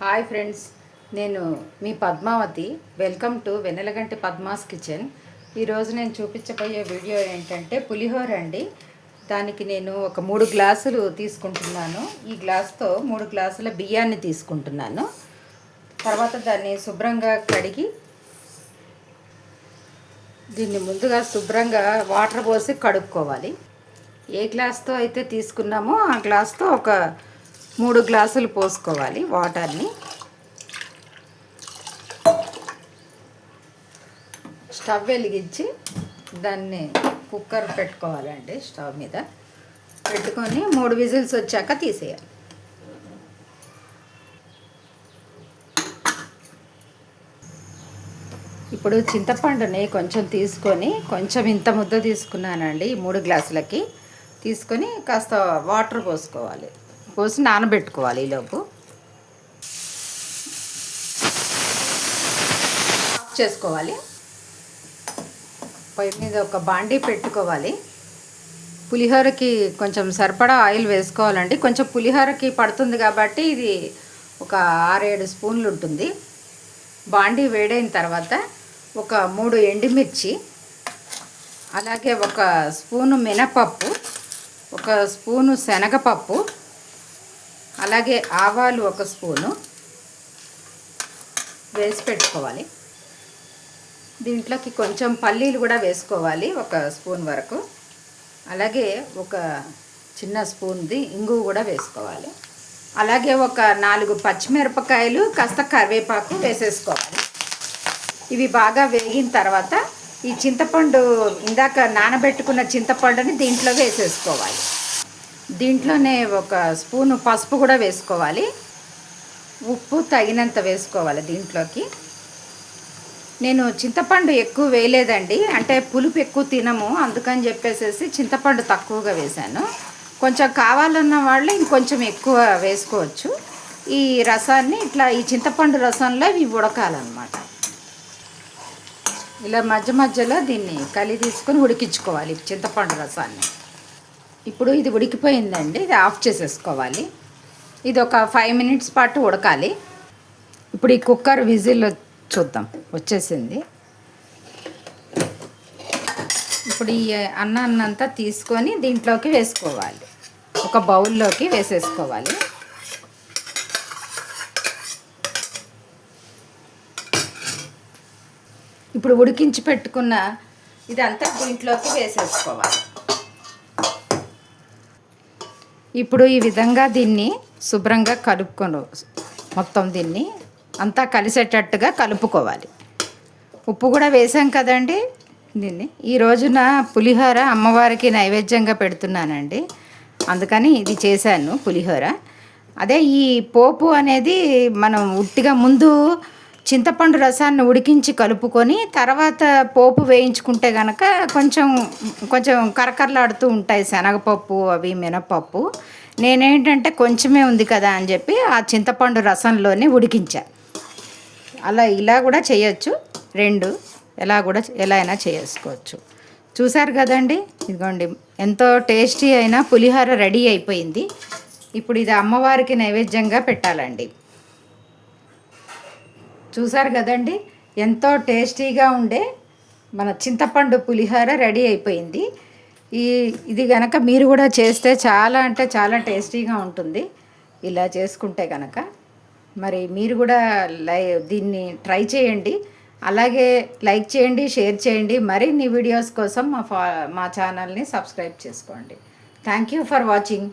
Hi friends, నేను మీ Padmavathi. Welcome to Vennelaganti Padma's kitchen. ఈరోజు నేను చూపించబోయే వీడియో ఏంటంటే పులిహోర అండి. దానికి నేను ఒక 3 గ్లాసులు తీసుకుంటున్నాను. ఈ గ్లాస్తో 3 గ్లాసుల బియ్యాన్ని తీసుకుంటున్నాను. తర్వాత దాన్ని శుభ్రంగా కడిగి దీన్ని ముందుగా శుభ్రంగా వాటర్ పోసి కడుక్కోవాలి. ఏ గ్లాస్తో అయితే తీసుకున్నామో ఆ గ్లాస్తో ఒక 3 గ్లాసులు పోసుకోవాలి వాటర్ని. స్టవ్ వెలిగించి దాన్ని కుక్కర్ పెట్టుకోవాలండి. స్టవ్ మీద పెట్టుకొని 3 విజిల్స్ వచ్చాక తీసేయాలి. ఇప్పుడు చింతపండుని కొంచెం తీసుకొని, కొంచెం ఇంత ముద్ద తీసుకున్నానండి. 3 గ్లాసులకి తీసుకొని కాస్త వాటర్ పోసుకోవాలి. పోసి నానబెట్టుకోవాలి. ఈలోపు ఆఫ్ చేసుకోవాలి. పొయ్యి మీద ఒక బాండీ పెట్టుకోవాలి. పులిహోరకి కొంచెం సరిపడా ఆయిల్ వేసుకోవాలండి. కొంచెం పులిహోరకి పడుతుంది కాబట్టి ఇది ఒక 6-7 స్పూన్లు ఉంటుంది. బాండీ వేడైన తర్వాత ఒక 3 ఎండుమిర్చి, అలాగే ఒక స్పూను మినపప్పు, ఒక స్పూను శనగపప్పు, అలాగే ఆవాలు ఒక స్పూను వేసి పెట్టుకోవాలి. దీంట్లోకి కొంచెం పల్లీలు కూడా వేసుకోవాలి, ఒక స్పూన్ వరకు. అలాగే ఒక చిన్న స్పూన్ది ఇంగువ కూడా వేసుకోవాలి. అలాగే ఒక 4 పచ్చిమిరపకాయలు, కాస్త కరివేపాకు వేసేసుకోవాలి. ఇవి బాగా వేగిన తర్వాత ఈ చింతపండు, ఇందాక నానబెట్టుకున్న చింతపండుని దీంట్లో వేసేసుకోవాలి. దీంట్లోనే ఒక స్పూను పసుపు కూడా వేసుకోవాలి. ఉప్పు తగినంత వేసుకోవాలి దీంట్లోకి. నేను చింతపండు ఎక్కువ వేయలేదండి, అంటే పులుపు ఎక్కువ తినము, అందుకని చెప్పేసి చింతపండు తక్కువగా వేశాను. కొంచెం కావాలన్న వాళ్ళు ఇంకొంచెం ఎక్కువ వేసుకోవచ్చు. ఈ రసాన్ని ఇట్లా, ఈ చింతపండు రసంలో ఇవి ఉడకాలన్నమాట. ఇలా మధ్య మధ్యలో దీన్ని తీసుకొని ఉడికించుకోవాలి చింతపండు రసాన్ని. ఇప్పుడు ఇది ఉడికిపోయిందండి, ఇది ఆఫ్ చేసేసుకోవాలి. ఇది ఒక 5 మినిట్స్ పాటు ఉడకాలి. ఇప్పుడు ఈ కుక్కర్ విజిల్ చూద్దాం, వచ్చేసింది. ఇప్పుడు ఈ అన్నాన్నంతా తీసుకొని దీంట్లోకి వేసుకోవాలి. ఒక బౌల్లోకి వేసేసుకోవాలి. ఇప్పుడు ఉడికించి పెట్టుకున్న ఇదంతా దీంట్లోకి వేసేసుకోవాలి. ఇప్పుడు ఈ విధంగా దీన్ని శుభ్రంగా కలుపుకొని, మొత్తం దీన్ని అంతా కలిసేటట్టుగా కలుపుకోవాలి. ఉప్పు కూడా వేసాం కదండి. దీన్ని ఈ రోజున పులిహోర అమ్మవారికి నైవేద్యంగా పెడుతున్నానండి, అందుకని ఇది చేశాను పులిహోర. అదే ఈ పోపు అనేది మనం ఉట్టిగా ముందు చింతపండు రసాన్ని ఉడికించి కలుపుకొని తర్వాత పోపు వేయించుకుంటే కనుక కొంచెం కరకరలాడుతూ ఉంటాయి శనగపప్పు, అవి మినపప్పు. నేనేంటంటే కొంచెమే ఉంది కదా అని చెప్పి ఆ చింతపండు రసంలోనే ఉడికించా. ఇలా కూడా చేయొచ్చు, 2 ఎలా అయినా చేసుకోవచ్చు. చూసారు కదండి, ఇదిగోండి ఎంతో టేస్టీ అయిన పులిహోర రెడీ అయిపోయింది. ఇప్పుడు ఇది అమ్మవారికి నైవేద్యంగా పెట్టాలండి. చూసారు కదండి, ఎంతో టేస్టీగా ఉండే మన చింతపండు పులిహోర రెడీ అయిపోయింది. ఇది కనుక మీరు కూడా చేస్తే చాలా అంటే చాలా టేస్టీగా ఉంటుంది. ఇలా చేసుకుంటే కనుక మరి మీరు కూడా దీన్ని ట్రై చేయండి. అలాగే లైక్ చేయండి, షేర్ చేయండి. మరిన్ని వీడియోస్ కోసం మా ఛానల్ని సబ్స్క్రైబ్ చేసుకోండి. Thank you for watching.